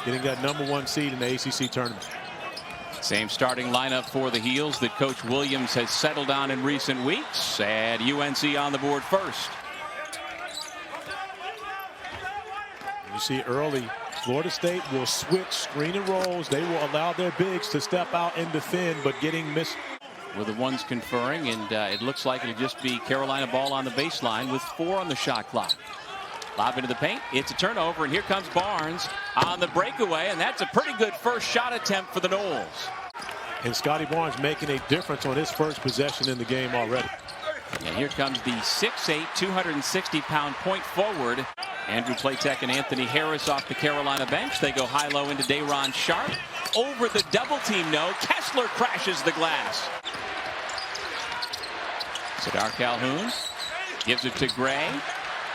getting that #1 seed in the ACC tournament. Same starting lineup for the Heels that Coach Williams has settled on in recent weeks. And UNC on the board first. You see early, Florida State will switch screen and rolls. They will allow their bigs to step out and defend, but getting missed. With the ones conferring, and it looks like it'll just be Carolina ball on the baseline with 4 on the shot clock. Lob into the paint. It's a turnover, and here comes Barnes on the breakaway, and that's a pretty good first shot attempt for the Noles. And Scotty Barnes making a difference on his first possession in the game already. And here comes the 6'8", 260-pound point forward. Andrew Platek and Anthony Harris off the Carolina bench. They go high-low into Day'Ron Sharp. Over the double team, no. Kessler crashes the glass. Sadar Calhoun gives it to Gray.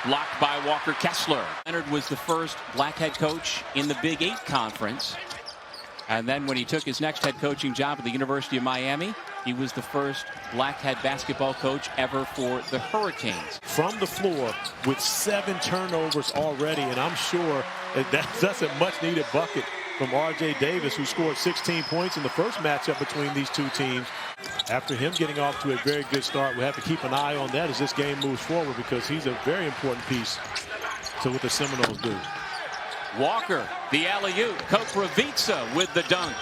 Blocked by Walker Kessler. Leonard was the first black head coach in the Big 8 conference. And then when he took his next head coaching job at the University of Miami, he was the first black head basketball coach ever for the Hurricanes. From the floor with 7 turnovers already, and I'm sure that's a much-needed bucket from R.J. Davis, who scored 16 points in the first matchup between these two teams. After him getting off to a very good start, we have to keep an eye on that as this game moves forward, because he's a very important piece to what the Seminoles do. Walker, the alley-oop. Koprivica with the dunk.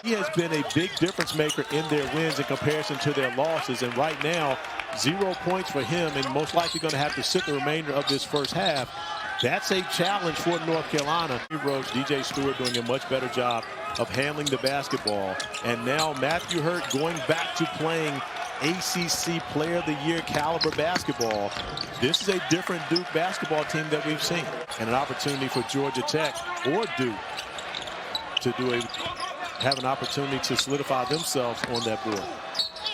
He has been a big difference maker in their wins in comparison to their losses, and right now 0 points for him, and most likely going to have to sit the remainder of this first half. That's a challenge for North Carolina. DJ Stewart doing a much better job of handling the basketball, and now Matthew Hurt going back to playing ACC Player of the Year caliber basketball. This is a different Duke basketball team that we've seen, and an opportunity for Georgia Tech or Duke to have an opportunity to solidify themselves on that board.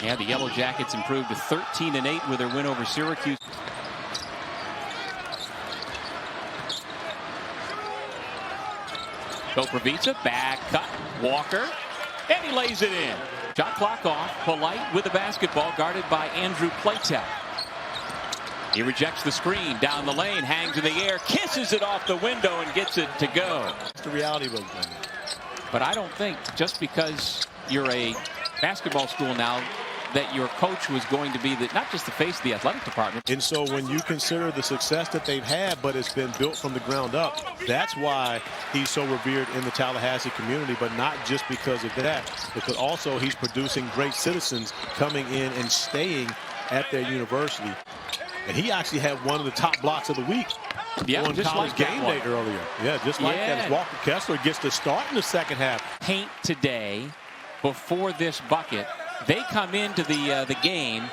Yeah, the Yellow Jackets improved to 13-8 with their win over Syracuse. Koprivica, back cut, Walker, and he lays it in. Shot clock off, Polite with the basketball, guarded by Andrew Platek. He rejects the screen, down the lane, hangs in the air, kisses it off the window, and gets it to go. That's the reality of it. But I don't think just because you're a basketball school now that your coach was going to be not just the face of the athletic department. And so when you consider the success that they've had, but it's been built from the ground up, that's why he's so revered in the Tallahassee community, but not just because of that, because also he's producing great citizens coming in and staying at their university. And he actually had one of the top blocks of the week on just College like Game Day earlier. Yeah, just like that, as Walker Kessler gets to start in the second half. Paint today before this bucket. They come into the game.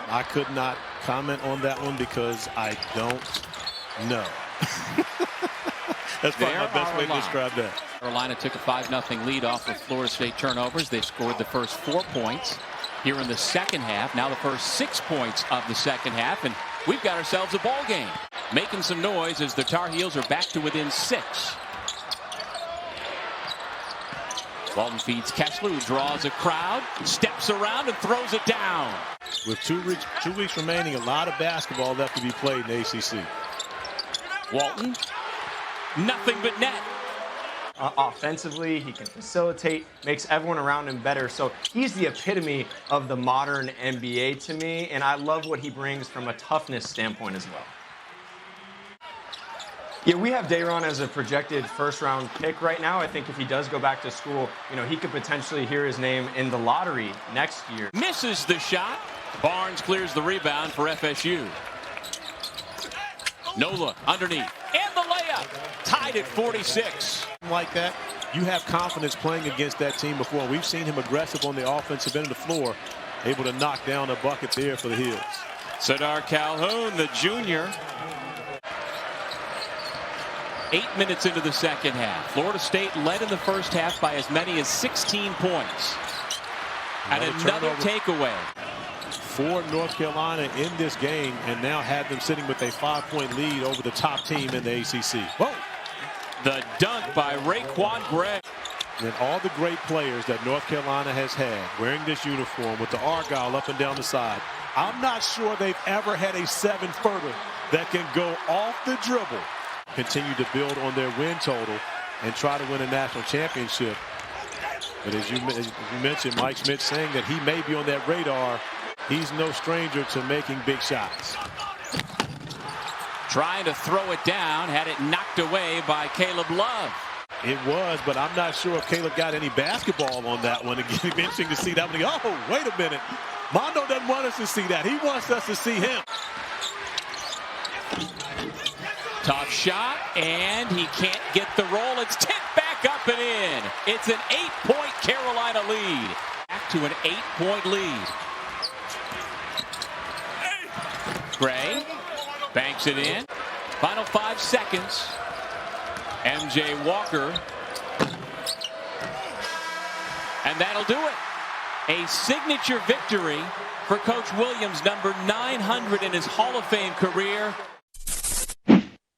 I could not comment on that one because I don't know. That's probably my best way to describe that. Carolina took a 5-0 lead off of Florida State turnovers. They scored the first 4 points here in the second half. Now the first 6 points of the second half, and we've got ourselves a ball game. Making some noise as the Tar Heels are back to within 6. Walton feeds Kessler, who draws a crowd, steps around and throws it down. With 2 weeks remaining, a lot of basketball left to be played in the ACC. Walton, nothing but net. Offensively, he can facilitate, makes everyone around him better. So he's the epitome of the modern NBA to me, and I love what he brings from a toughness standpoint as well. Yeah, we have Day'Ron as a projected first-round pick right now. I think if he does go back to school, he could potentially hear his name in the lottery next year. Misses the shot. Barnes clears the rebound for FSU. No look underneath. And the layup. Tied at 46. Like that, you have confidence playing against that team before. We've seen him aggressive on the offensive end of the floor, able to knock down a bucket there for the Heels. Sadar Calhoun, the junior. 8 minutes into the second half. Florida State led in the first half by as many as 16 points. And another takeaway. For North Carolina in this game, and now have them sitting with a 5-point lead over the top team in the ACC. Whoa! The dunk by Raekwon Gray. And all the great players that North Carolina has had wearing this uniform with the Argyle up and down the side, I'm not sure they've ever had a 7-footer that can go off the dribble. Continue to build on their win total and try to win a national championship. But as you mentioned, Mike Schmidt saying that he may be on that radar. He's no stranger to making big shots. Trying to throw it down, had it knocked away by Caleb Love. It was, but I'm not sure if Caleb got any basketball on that one. It'd be interesting to see that one. Oh, wait a minute. Mondo doesn't want us to see that. He wants us to see him. Tough shot, and he can't get the roll. It's tipped back up and in. It's an 8-point Carolina lead. Back to an 8-point lead. Gray banks it in. Final 5 seconds. MJ Walker. And that'll do it. A signature victory for Coach Williams, number 900 in his Hall of Fame career.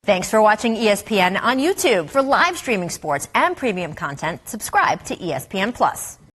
Thanks for watching ESPN on YouTube. For live streaming sports and premium content, subscribe to ESPN+.